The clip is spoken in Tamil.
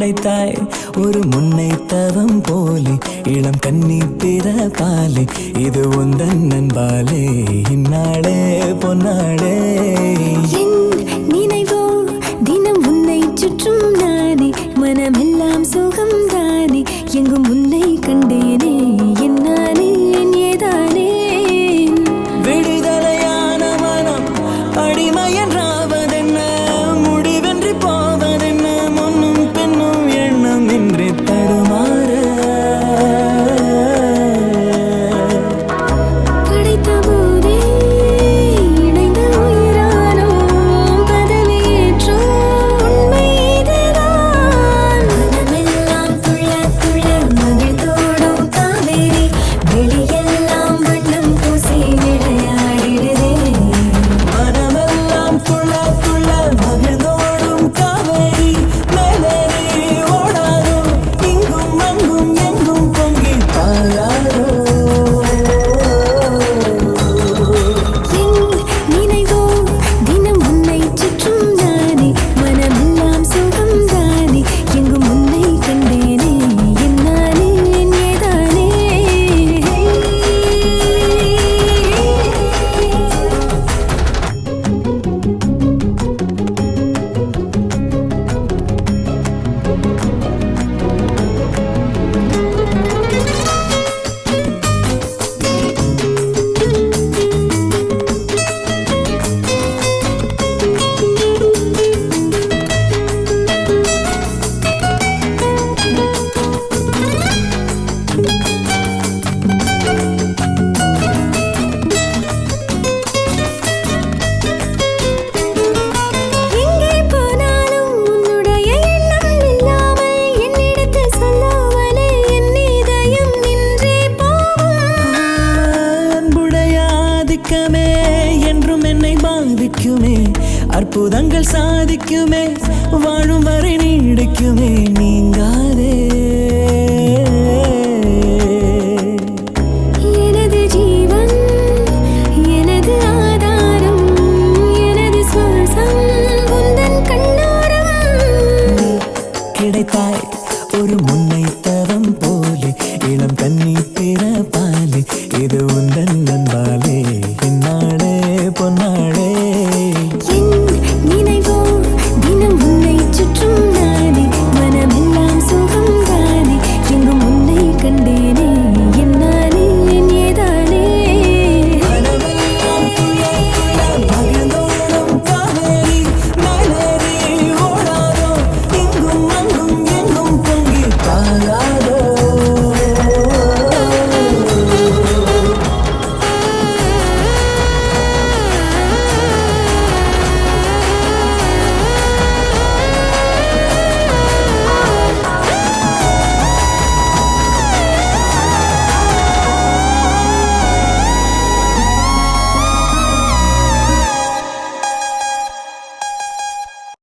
படைத்தாய் ஒரு முன்னை தவம் போலே இளம் கன்னி பிறப்பாலே இது உந்தன் நண்பாலே இந்நாளே பொன்னாளே என் நினைவோ தினம் உன்னை சுற்றும் நானே மனமெல்லாம் சுகம் தானே எங்கும் உன்னை கண்டேனே என்னானே ஏதானே விடுதலையான மனம் அடிமை என்றாவதென்ன முடிவென்று போவதென்ன முன்னும் பின்னும் எண்ணம் இன்றி தடுமாற படைத்த போதே இணைந்த உயிரானோம் பதவியேற்றோம் உண்மை இதுதான் மனமெல்லாம் துள்ள துள்ள மகிழ்ந்தோடும் காவேரி வெளியெல்லாம் வண்ணம் பூசி விளையாடிடுதே மனமெல்லாம் துள்ள துள்ள மகிழ்ந்தோடும் காவேரி மேலேறி ஓடாதோ இங்கும் அங்கும் எங்கும் பொங்கி பாயாதோ என் நினைவோ தினம் உன்னை சுற்றும் நானே மனமெல்லாம் சுகம் தானே எங்கும் உன்னை கண்டேனே என்னானே ஏதானே எங்கே போனாலும் உன்னுடைய எண்ணம் இல்லாமல் என்னிடத்தில் சொல்லாமலே என் இதயம் நின்றே போகும் அன்புடைய ஆதிக்கமே என்றும் என்னை பாதிக்குமே அற்புதங்கள் சாதிக்குமே வாழும் வரை நீடிக்குமே நீங்காதே